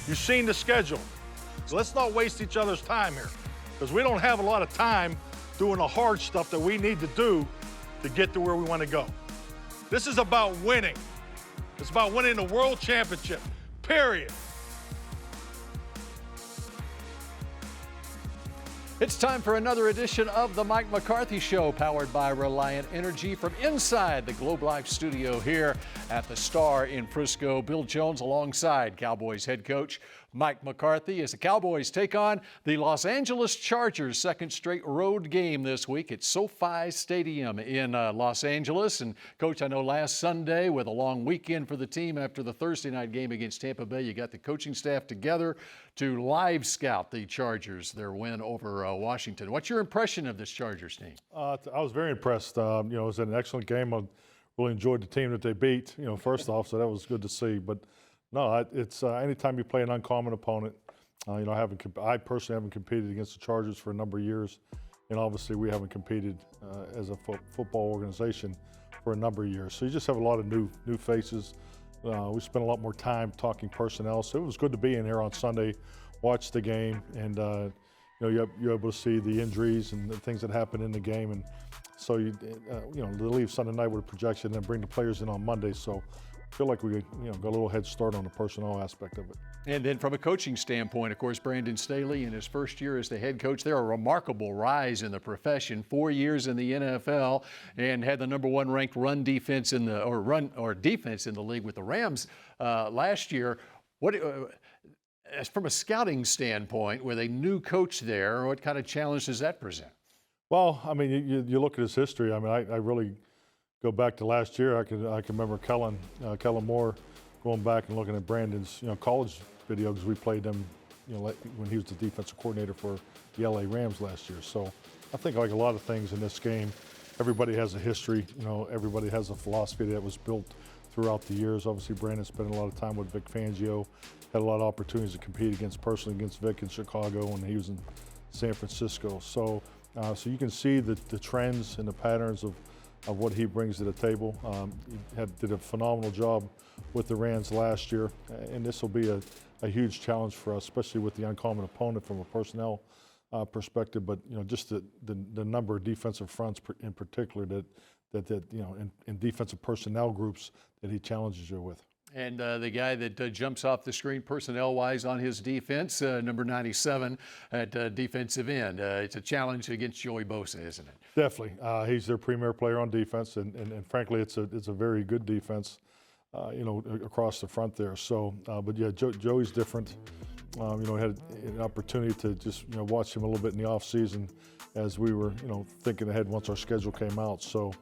You've seen the schedule. So let's not waste each other's time here, because we don't have a lot of time doing the hard stuff that we need to do to get to where we want to go. This is about winning. It's about winning the world championship, period. It's time for another edition of the Mike McCarthy Show, powered by Reliant Energy from inside the Globe Life studio here at the Star in Frisco. Bill Jones alongside Cowboys head coach Mike McCarthy as the Cowboys take on the Los Angeles Chargers' second straight road game this week at SoFi Stadium in Los Angeles. And, Coach, I know last Sunday with a long weekend for the team after the Thursday night game against Tampa Bay, you got the coaching staff together to live scout the Chargers, their win over Washington. What's your impression of this Chargers team? I was very impressed. It was an excellent game. I really enjoyed the team that they beat, first off, so that was good to see. But no, it's anytime you play an uncommon opponent, I personally haven't competed against the Chargers for a number of years, and obviously we haven't competed as a football organization for a number of years. So you just have a lot of new faces. We spent a lot more time talking personnel, so it was good to be in here on Sunday, watch the game, and you're able to see the injuries and the things that happened in the game, and so to leave Sunday night with a projection and bring the players in on Monday. So I feel like we got a little head start on the personnel aspect of it. And then from a coaching standpoint, of course, Brandon Staley in his first year as the head coach, they're a remarkable rise in the profession. 4 years in the NFL and had the number one ranked defense in the league with the Rams last year. From a scouting standpoint, with a new coach there, what kind of challenge does that present? Well, I mean, you look at his history. I mean, I really go back to last year. I can remember Kellen Moore going back and looking at Brandon's college video, because we played him when he was the defensive coordinator for the LA Rams last year. So I think like a lot of things in this game, everybody has a history. Everybody has a philosophy that was built throughout the years. Obviously, Brandon spent a lot of time with Vic Fangio, had a lot of opportunities to compete personally against Vic in Chicago when he was in San Francisco. So you can see the trends and the patterns of what he brings to the table. He did a phenomenal job with the Rams last year, and this will be a huge challenge for us, especially with the uncommon opponent from a personnel perspective. But just the number of defensive fronts in particular that in defensive personnel groups that he challenges you with. And the guy that jumps off the screen personnel-wise on his defense, number 97 at defensive end. It's a challenge against Joey Bosa, isn't it? Definitely. He's their premier player on defense, and frankly, it's a very good defense, across the front there. So, but yeah, Joey's different. Had an opportunity to just watch him a little bit in the offseason as we were thinking ahead once our schedule came out. So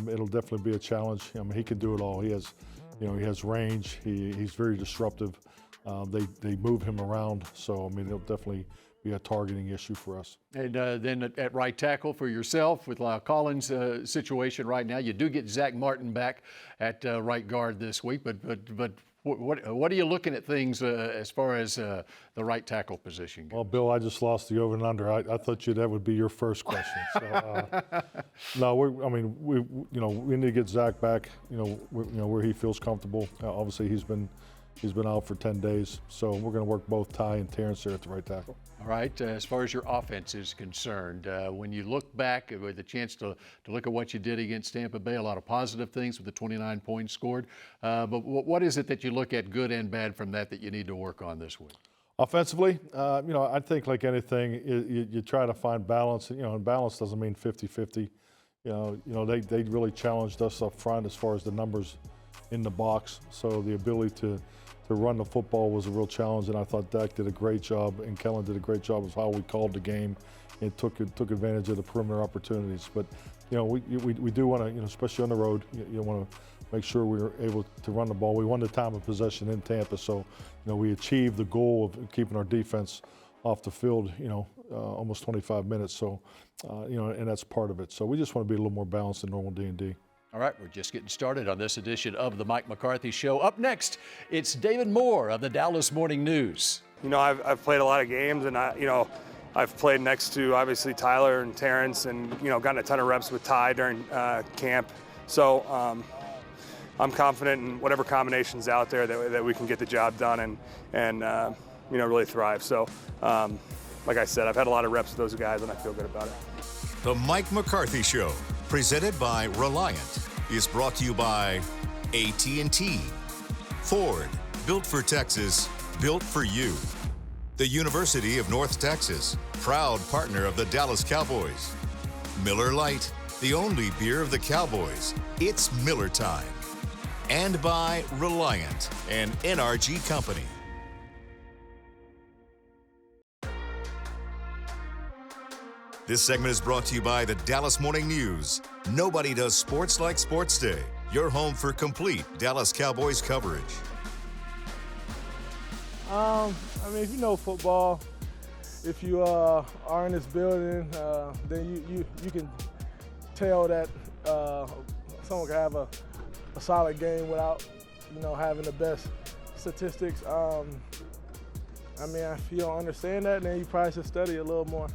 it'll definitely be a challenge. I mean, he can do it all. He has range. He's very disruptive. They move him around. So, I mean, it'll definitely be a targeting issue for us. And then at right tackle for yourself with Collins' situation right now, you do get Zach Martin back at right guard this week. But what are you looking at things as far as the right tackle position goes? Well, Bill, I just lost the over and under. I thought that would be your first question. So, no, we need to get Zach back. Where he feels comfortable. Obviously, he's been out for 10 days. So we're going to work both Ty and Terrence there at the right tackle. All right. As far as your offense is concerned, when you look back with a chance to look at what you did against Tampa Bay, a lot of positive things with the 29 points scored. But what is it that you look at, good and bad, from that you need to work on this week? Offensively, I think like anything, you try to find balance. And balance doesn't mean 50-50. They really challenged us up front as far as the numbers in the box. So the ability to run the football was a real challenge, and I thought Dak did a great job, and Kellen did a great job of how we called the game and took advantage of the perimeter opportunities. But we do want to, especially on the road, you want to make sure we were able to run the ball. We won the time of possession in Tampa, so we achieved the goal of keeping our defense off the field, almost 25 minutes. So, and that's part of it. So we just want to be a little more balanced than normal D&D. All right, we're just getting started on this edition of the Mike McCarthy Show. Up next, it's David Moore of the Dallas Morning News. I've played a lot of games, and I've played next to obviously Tyler and Terrence, and gotten a ton of reps with Ty during camp. So I'm confident in whatever combinations out there that we can get the job done and really thrive. So, like I said, I've had a lot of reps with those guys, and I feel good about it. The Mike McCarthy Show, presented by Reliant, is brought to you by AT&T, Ford, built for Texas, built for you. The University of North Texas, proud partner of the Dallas Cowboys. Miller Lite, the only beer of the Cowboys. It's Miller time. And by Reliant, an NRG company. This segment is brought to you by the Dallas Morning News. Nobody does sports like Sports Day. Your home for complete Dallas Cowboys coverage. If you know football, if you are in this building, then you can tell that someone can have a solid game without, having the best statistics. If you don't understand that, then you probably should study a little more.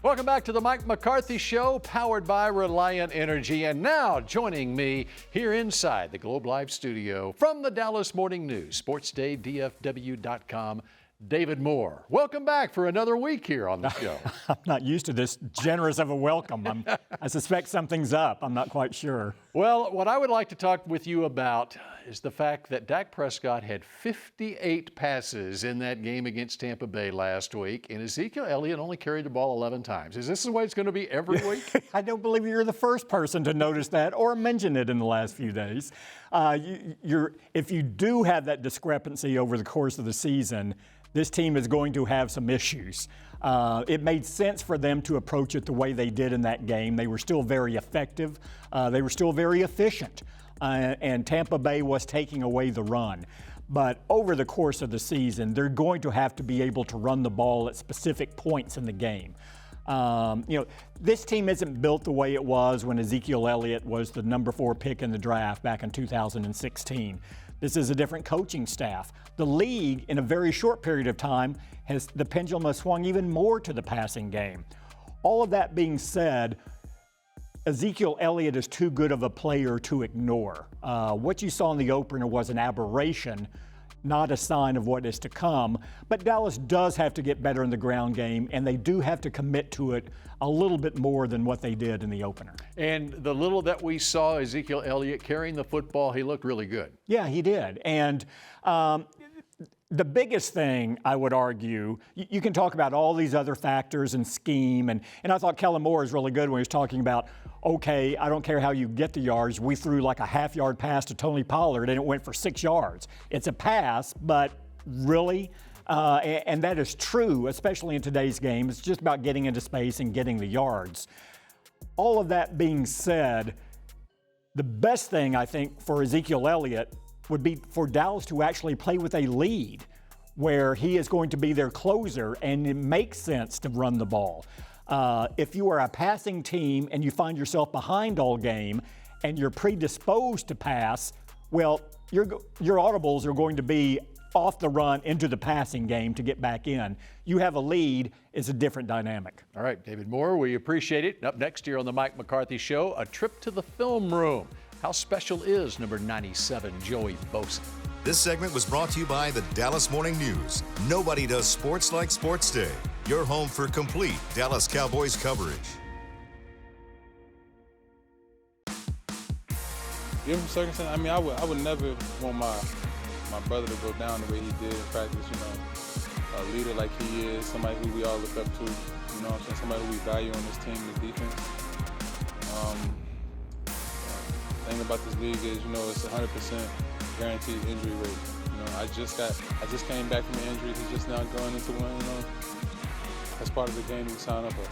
Welcome back to the Mike McCarthy Show, powered by Reliant Energy. And now joining me here inside the Globe Live studio from the Dallas Morning News, SportsDayDFW.com, David Moore. Welcome back for another week here on the show. I'm not used to this generous of a welcome. I suspect something's up. I'm not quite sure. Well, what I would like to talk with you about is the fact that Dak Prescott had 58 passes in that game against Tampa Bay last week, and Ezekiel Elliott only carried the ball 11 times. Is this the way it's going to be every week? I don't believe you're the first person to notice that or mention it in the last few days. If you do have that discrepancy over the course of the season, this team is going to have some issues. It made sense for them to approach it the way they did in that game. They were still very effective. They were still very efficient. And Tampa Bay was taking away the run. But over the course of the season, they're going to have to be able to run the ball at specific points in the game. This team isn't built the way it was when Ezekiel Elliott was the number 4 pick in the draft back in 2016. This is a different coaching staff. The league, in a very short period of time, the pendulum has swung even more to the passing game. All of that being said, Ezekiel Elliott is too good of a player to ignore. What you saw in the opener was an aberration, not a sign of what is to come. But Dallas does have to get better in the ground game, and they do have to commit to it a little bit more than what they did in the opener. And the little that we saw Ezekiel Elliott carrying the football, he looked really good. Yeah, he did. And the biggest thing, I would argue, you can talk about all these other factors and scheme, and I thought Kellen Moore is really good when he was talking about, okay, I don't care how you get the yards. We threw like a half-yard pass to Tony Pollard, and it went for 6 yards. It's a pass, but really? And that is true, especially in today's game. It's just about getting into space and getting the yards. All of that being said, the best thing, I think, for Ezekiel Elliott would be for Dallas to actually play with a lead where he is going to be their closer, and it makes sense to run the ball. If you are a passing team and you find yourself behind all game and you're predisposed to pass, well, your audibles are going to be off the run into the passing game to get back in. You have a lead, it's a different dynamic. All right, David Moore, we appreciate it. Up next here on the Mike McCarthy Show, a trip to the film room. How special is number 97, Joey Bosa? This segment was brought to you by the Dallas Morning News. Nobody does sports like Sports Day. Your home for complete Dallas Cowboys coverage. Given circumstances, I would never want my brother to go down the way he did in practice. A leader like he is, somebody who we all look up to. Somebody who we value on this team, this defense. The thing about this league is, it's 100% guaranteed injury rate. I just came back from an injury. He's just now going into one. That's part of the game we sign up for.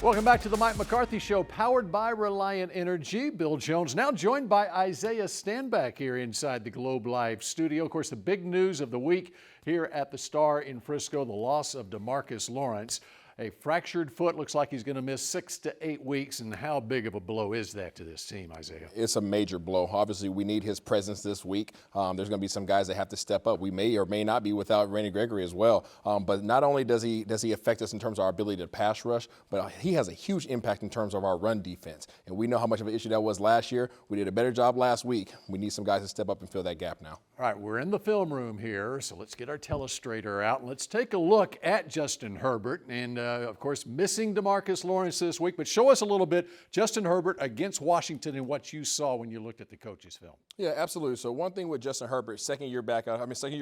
Welcome back to the Mike McCarthy Show, powered by Reliant Energy. Bill Jones now joined by Isaiah Stanback here inside the Globe Live studio. Of course, the big news of the week here at the Star in Frisco, the loss of Demarcus Lawrence. a fractured foot. Looks like he's going to miss 6 to 8 weeks. And how big of a blow is that to this team, Isaiah? It's a major blow. Obviously, we need his presence this week. There's going to be some guys that have to step up. We may or may not be without Randy Gregory as well. But not only does he affect us in terms of our ability to pass rush, but he has a huge impact in terms of our run defense. And we know how much of an issue that was last year. We did a better job last week. We need some guys to step up and fill that gap now. All right, we're in the film room here, so let's get our telestrator out and let's take a look at Justin Herbert. And, of course, missing Demarcus Lawrence this week, but show us a little bit Justin Herbert against Washington and what you saw when you looked at the coach's film. Yeah, absolutely. So one thing with Justin Herbert, second year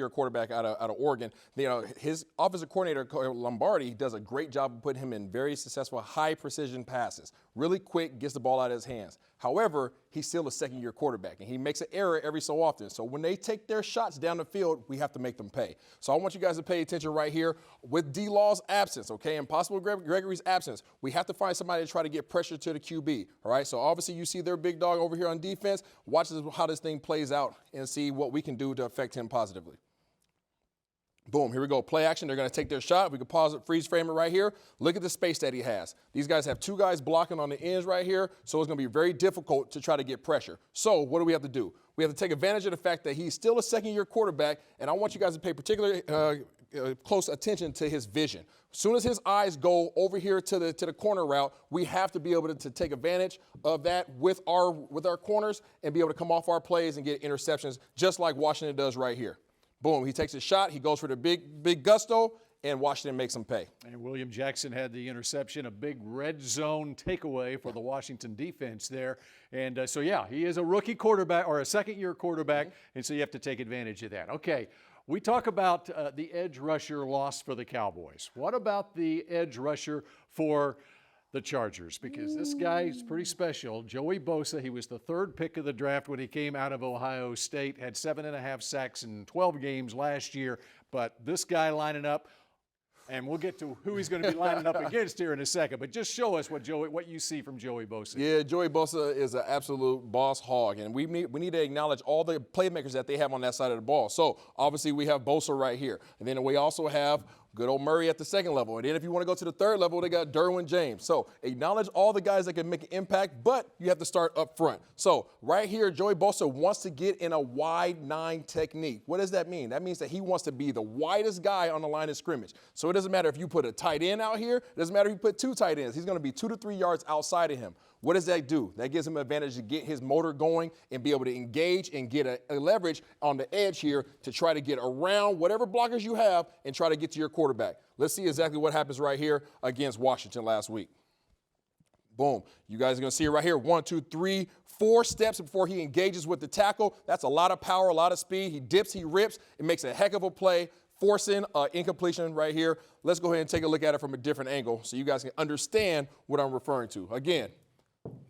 quarterback out of Oregon, his offensive coordinator, Lombardi, does a great job of putting him in very successful, high precision passes. Really quick, gets the ball out of his hands. However, he's still a second-year quarterback, and he makes an error every so often. So when they take their shots down the field, we have to make them pay. So I want you guys to pay attention right here. With D-Law's absence, okay, and possible Gregory's absence, we have to find somebody to try to get pressure to the QB, all right? So obviously you see their big dog over here on defense. Watch how this thing plays out and see what we can do to affect him positively. Boom, here we go. Play action. They're going to take their shot. We can pause it, freeze frame it right here. Look at the space that he has. These guys have two guys blocking on the ends right here, so it's going to be very difficult to try to get pressure. So what do we have to do? We have to take advantage of the fact that he's still a second-year quarterback, and I want you guys to pay particular close attention to his vision. As soon as his eyes go over here to the corner route, we have to be able to take advantage of that with our corners and be able to come off our plays and get interceptions just like Washington does right here. Boom, he takes a shot, he goes for the big gusto, and Washington makes him pay. And William Jackson had the interception, a big red zone takeaway for the Washington defense there. And so, yeah, he is a rookie quarterback or a second-year quarterback, and so you have to take advantage of that. Okay, we talk about the edge rusher loss for the Cowboys. What about the edge rusher for the Chargers? Because this guy is pretty special. Joey Bosa, he was the third pick of the draft when he came out of Ohio State, had 7.5 sacks in 12 games last year. But this guy lining up, and we'll get to who he's going to be lining up against here in a second. But just show us what you see from Joey Bosa. Yeah, Joey Bosa is an absolute boss hog, and we need to acknowledge all the playmakers that they have on that side of the ball. So obviously we have Bosa right here, and then we also have good old Murray at the second level. And then if you want to go to the third level, they got Derwin James. So acknowledge all the guys that can make an impact, but you have to start up front. So right here, Joey Bosa wants to get in a wide 9 technique. What does that mean? That means that he wants to be the widest guy on the line of scrimmage. So it doesn't matter if you put a tight end out here. It doesn't matter if you put 2 tight ends. He's going to be 2 to 3 yards outside of him. What does that do? That gives him an advantage to get his motor going and be able to engage and get a leverage on the edge here to try to get around whatever blockers you have and try to get to your quarterback. Let's see exactly what happens right here against Washington last week. Boom. You guys are going to see it right here. 1, 2, 3, 4 steps before he engages with the tackle. That's a lot of power, a lot of speed. He dips, he rips. It makes a heck of a play, forcing incompletion right here. Let's go ahead and take a look at it from a different angle so you guys can understand what I'm referring to. Again,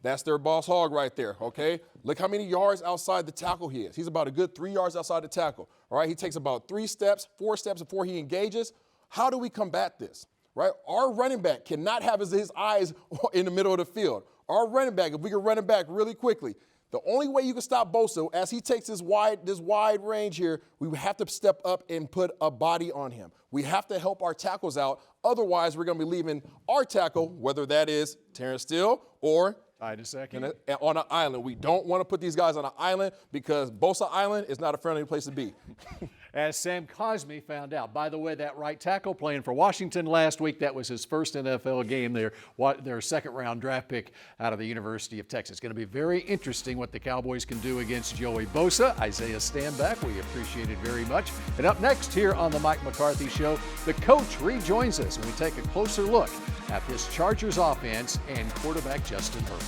that's their boss hog right there, okay? Look how many yards outside the tackle he is. He's about a good 3 yards outside the tackle, all right? He takes about 3 steps, 4 steps before he engages. How do we combat this, right? Our running back cannot have his eyes in the middle of the field. Our running back, if we can run him back really quickly, the only way you can stop Bosa, as he takes this wide range here, we have to step up and put a body on him. We have to help our tackles out. Otherwise, we're going to be leaving our tackle, whether that is Terrence Steele or on an island. We don't want to put these guys on an island because Bosa Island is not a friendly place to be. As Sam Cosme found out. By the way, that right tackle playing for Washington last week, that was his first NFL game, their second-round draft pick out of the University of Texas. It's going to be very interesting what the Cowboys can do against Joey Bosa. Isaiah Stanback, we appreciate it very much. And up next here on the Mike McCarthy Show, the coach rejoins us, and we take a closer look at this Chargers offense and quarterback Justin Herbert.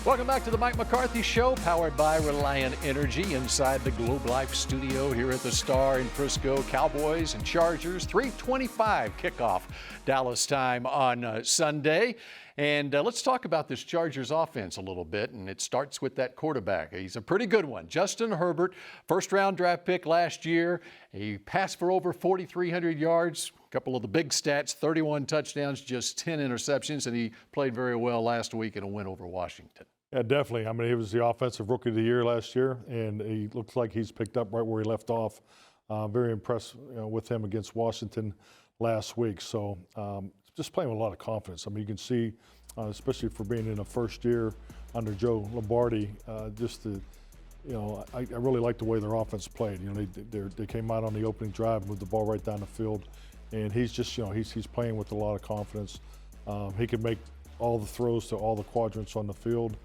Welcome back to the Mike McCarthy Show, powered by Reliant Energy inside the Globe Life studio here at the Star in Frisco. Cowboys and Chargers, 3:25 kickoff Dallas time on Sunday. And let's talk about this Chargers offense a little bit, and it starts with that quarterback. He's a pretty good one. Justin Herbert, first-round draft pick last year. He passed for over 4,300 yards, a couple of the big stats, 31 touchdowns, just 10 interceptions, and he played very well last week in a win over Washington. Yeah, definitely. I mean, he was the offensive rookie of the year last year, and he looks like he's picked up right where he left off Very impressed with him against Washington last week. So just playing with a lot of confidence. I mean, you can see, especially for being in a first year under Joe Lombardi, I really like the way their offense played. They came out on the opening drive, moved the ball right down the field, and he's just, he's playing with a lot of confidence. He can make all the throws to all the quadrants on the field,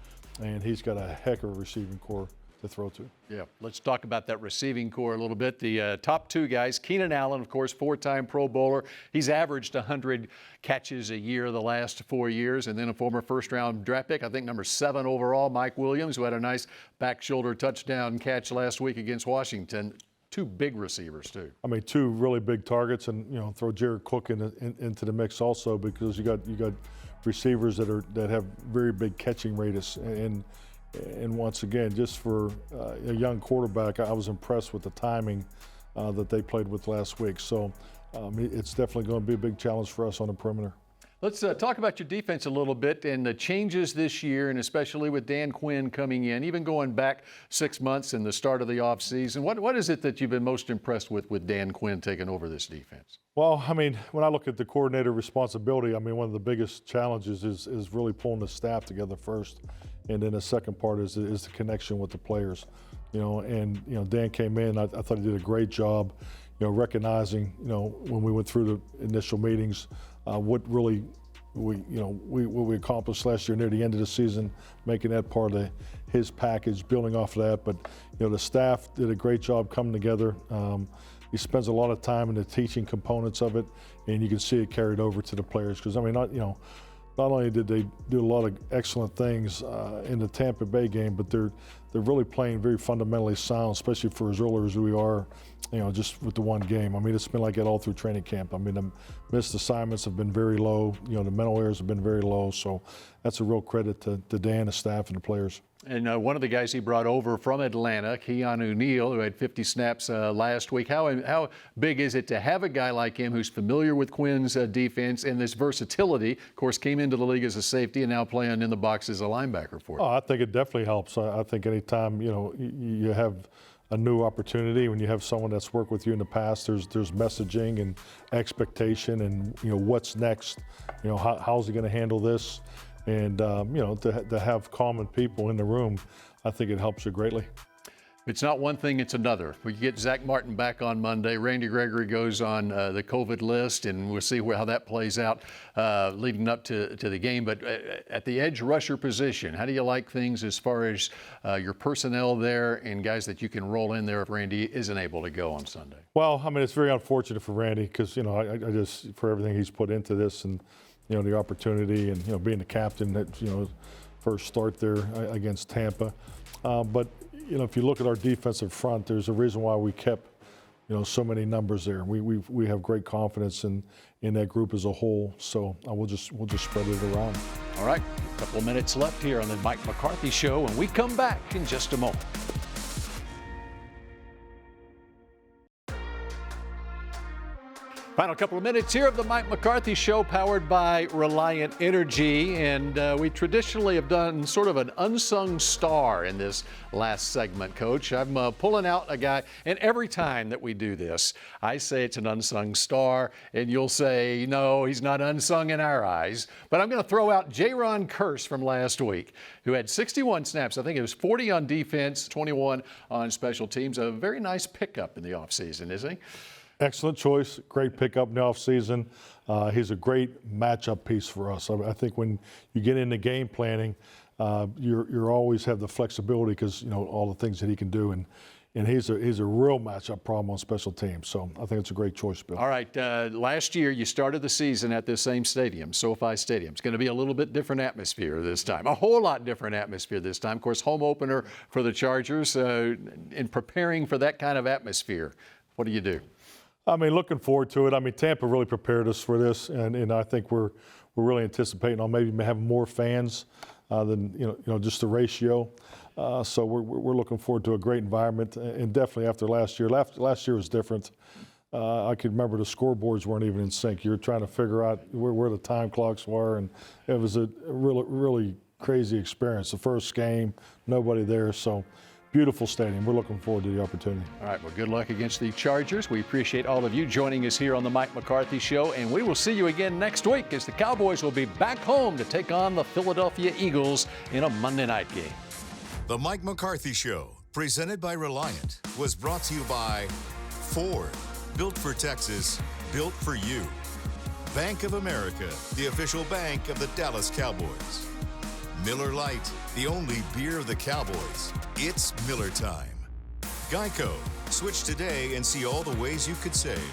and he's got a heck of a receiving core to throw to. Yeah, let's talk about that receiving core a little bit. The top two guys, Keenan Allen, of course, 4-time Pro Bowler. He's averaged 100 catches a year the last 4 years, and then a former first-round draft pick, I think number 7 overall, Mike Williams, who had a nice back shoulder touchdown catch last week against Washington. 2 big receivers, too. I mean, 2 really big targets, and throw Jared Cook into the mix also, because you got receivers that have very big catching radius. And once again, just for a young quarterback, I was impressed with the timing that they played with last week. So it's definitely going to be a big challenge for us on the perimeter. Let's talk about your defense a little bit and the changes this year, and especially with Dan Quinn coming in, even going back 6 months in the start of the offseason. What is it that you've been most impressed with Dan Quinn taking over this defense? Well, I mean, when I look at the coordinator responsibility, I mean, one of the biggest challenges is really pulling the staff together first. And then the second part is the connection with the players. Dan came in, I thought he did a great job, recognizing, when we went through the initial meetings, what really what we accomplished last year near the end of the season, making that part of his package, building off of that. But, the staff did a great job coming together. He spends a lot of time in the teaching components of it, and you can see it carried over to the players. Because, I mean, not only did they do a lot of excellent things in the Tampa Bay game, but they're really playing very fundamentally sound, especially for as early as we are, just with the one game. I mean, it's been like that all through training camp. I mean, the missed assignments have been very low. The mental errors have been very low. So that's a real credit to Dan, the staff, and the players. And one of the guys he brought over from Atlanta, Keanu Neal, who had 50 snaps last week. How big is it to have a guy like him who's familiar with Quinn's defense and this versatility? Of course, came into the league as a safety and now playing in the box as a linebacker for him. Oh, I think it definitely helps. I think anytime you have a new opportunity, when you have someone that's worked with you in the past, there's messaging and expectation, and what's next. How's he going to handle this? And, to have common people in the room, I think it helps you greatly. It's not one thing, it's another. We get Zach Martin back on Monday. Randy Gregory goes on the COVID list, and we'll see how that plays out leading up to the game. But at the edge rusher position, how do you like things as far as your personnel there and guys that you can roll in there if Randy isn't able to go on Sunday? Well, I mean, it's very unfortunate for Randy because, I just, for everything he's put into this and, the opportunity and, being the captain that, first start there against Tampa. But, if you look at our defensive front, there's a reason why we kept, so many numbers there. We have great confidence in that group as a whole. So we'll just spread it around. All right, a couple of minutes left here on the Mike McCarthy Show, and we come back in just a moment. Final couple of minutes here of the Mike McCarthy Show, powered by Reliant Energy. And we traditionally have done sort of an unsung star in this last segment, Coach. I'm pulling out a guy, and every time that we do this, I say it's an unsung star, and you'll say, no, he's not unsung in our eyes. But I'm going to throw out Jaron Kearse from last week, who had 61 snaps. I think it was 40 on defense, 21 on special teams. A very nice pickup in the offseason, isn't he? Excellent choice. Great pickup in the offseason. He's a great matchup piece for us. I think when you get into game planning, you always have the flexibility because, all the things that he can do. And he's a real matchup problem on special teams. So I think it's a great choice, Bill. All right. Last year, you started the season at this same stadium, SoFi Stadium. It's going to be a little bit different atmosphere this time, a whole lot different atmosphere this time. Of course, home opener for the Chargers. In preparing for that kind of atmosphere, what do you do? I mean, looking forward to it. I mean, Tampa really prepared us for this, and I think we're really anticipating on maybe having more fans than just the ratio. So we're looking forward to a great environment, and definitely after last year. Last year was different. I could remember the scoreboards weren't even in sync. You were trying to figure out where the time clocks were, and it was a really crazy experience. The first game, nobody there, so beautiful stadium. We're looking forward to the opportunity. All right, well, good luck against the Chargers. We appreciate all of you joining us here on the Mike McCarthy Show, and we will see you again next week as the Cowboys will be back home to take on the Philadelphia Eagles in a Monday night game. The Mike McCarthy Show, presented by Reliant, was brought to you by Ford, built for Texas, built for you. Bank of America, the official bank of the Dallas Cowboys. Miller Lite, the only beer of the Cowboys. It's Miller time. GEICO, switch today and see all the ways you could save.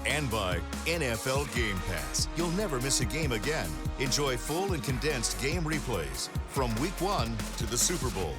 And by NFL Game Pass. You'll never miss a game again. Enjoy full and condensed game replays from Week 1 to the Super Bowl.